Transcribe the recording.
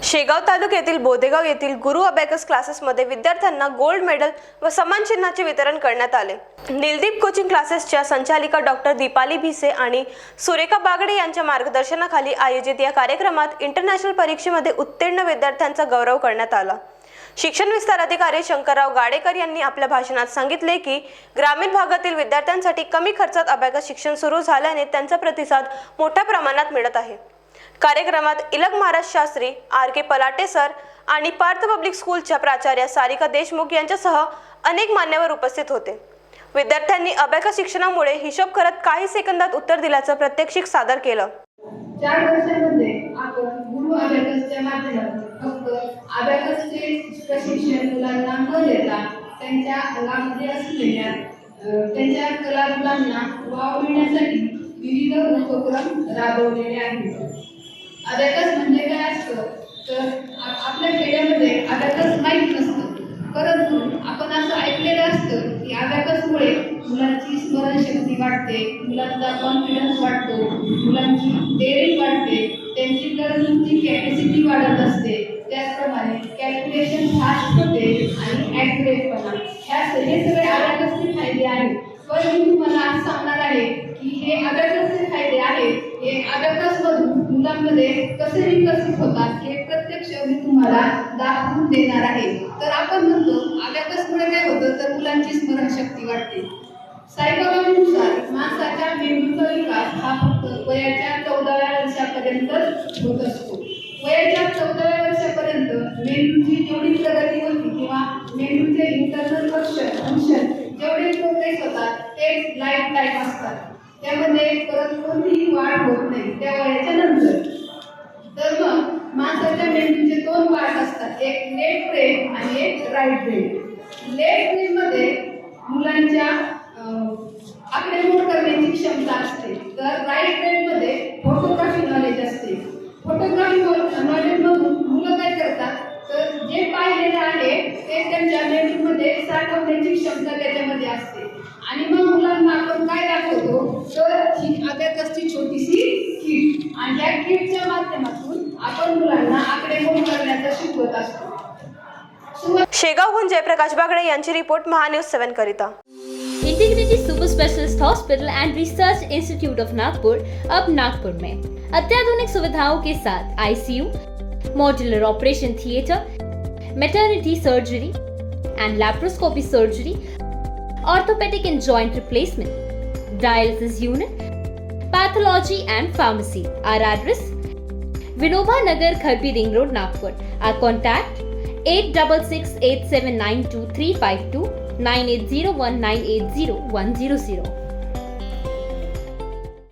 शेगाव तालुक्यातील बोदेगाव येथील गुरु अबॅकस क्लासेसमध्ये विद्यार्थ्यांना गोल्ड मेडल व सन्मान चिन्हाचे वितरण करण्यात आले। नीलदीप कोचिंग क्लासेसच्या संचालिका डॉक्टर दीपाली भिसे आणि सुरेखा बागडे यांच्या मार्गदर्शनाखाली आयोजित या कार्यक्रमात इंटरनॅशनल परीक्षेमध्ये उत्तीर्ण विद्यार्थ्यांचा गौरव करण्यात आला। शिक्षण विस्तार अधिकारी शंकरराव गाडेकर यांनी आपल्या भाषणात सांगितले की ग्रामीण भागातील विद्यार्थ्यांसाठी कमी खर्चात अबॅकस शिक्षण सुरू झाल्याने त्यांचा प्रतिसाद मोठ्या प्रमाणात मिळत आहे। कार्यक्रमात इलग महाराज शास्त्री, आर.के. पलाटे सर आणि पार्थ पब्लिक स्कूलच्या प्राचार्या सारिका देशमुख यांच्यासह अनेक मान्यवर उपस्थित होते। विद्यार्थ्यांनी अबॅकस शिक्षणामुळे हिशोब करत काही सेकंदात उत्तर दिल्याचं प्रात्यक्षिक सादर केलं। 4 वर्षांमध्ये आपण गुरु अबॅकसच्या माध्यमातून फक्त अबॅकसचे प्रशिक्षण मुलांना न देता त्यांच्या कलामध्ये असलेल्या त्यांच्या कला मुलांना वावविण्यासाठी विविध उपक्रम राबवलेले आहेत। अबॅकस म्हणजे काय असतं तर आपल्या खेड्यामध्ये अबॅकस माहीत नसतं, परंतु आपण असं ऐकलेलं असतं की अबॅकसमुळे मुलांची स्मरणशक्ती वाढते, मुलांचा कॉन्फिडन्स वाढतो, मुलांची डेअरिंग वाढते, त्यांची लर्निंगची कॅपॅसिटी वाढत असते, त्याचप्रमाणे कॅल्क्युलेशन फास्ट होते आणि ॲक्युरेटपणा हे सगळे अबॅकसचे फायदे आहेत। पण मी तुम्हाला आज सांगणार आहे की हे अबॅकसचे फायदे आहेत, हे अबॅकसमधून मुलांमध्ये कसे विकसित होतात हे प्रत्यक्ष मी तुम्हाला दाखवून देणार आहे। तर आपण म्हणतो अबॅकसमुळे काय होतं तर मुलांची स्मरणशक्ती वाढते। सायकोलॉजीनुसार माणसाच्या मेंदूचा विकास हा फक्त वयाच्या 14व्या वर्षापर्यंतच होत असतो। वयाच्या 14व्या वर्षापर्यंत मेंदूची जेवढी प्रगती होती किंवा मेंदूचे इंटरनल फंक्शन जेवढे प्रोग्रेस होतात ते लाईफ टाईम असतात, त्यामध्ये परत कोणतीही वाढ होत नाही त्या वयाच्या नंतर। तर मग माणसाच्या मेंदूचे 2 पार्ट असतात, एक लेफ्ट ब्रेन आणि एक राईट ब्रेन। लेफ्ट ब्रेनमध्ये मुलांच्या आकडेमोड करण्याची क्षमता असते, तर राईट ब्रेनमध्ये फोटोग्राफी नॉलेज असते। फोटोग्राफी नॉलेजमधून मुलं काय करतात तर जे पाहिलेलं आहे ते त्यांच्या मेंदूमध्ये साठवण्याची क्षमता त्याच्यामध्ये असते आणि मग मुलांना आपण काय दाखवतो तर ही अबॅकसची छोटीशी किट आणि त्या किटच्या माध्यमातून आपण मुलांना आकडेमोड करण्याचं शिकवत असतो। शेगावहून जयप्रकाश बागडे यांची रिपोर्ट महान्यूज 7 करिता। Integrity super specialist hospital and research institute of Nagpur अब नागपुर में अत्याधुनिक सुविधाओं के साथ ICU, modular operation theatre, maternity surgery and laparoscopy surgery, orthopaedic and joint replacement, dialysis unit, pathology and pharmacy. Our address Vinoba Nagar, Kharbi ring road, Nagpur. Our contact 8668792352 9801980100।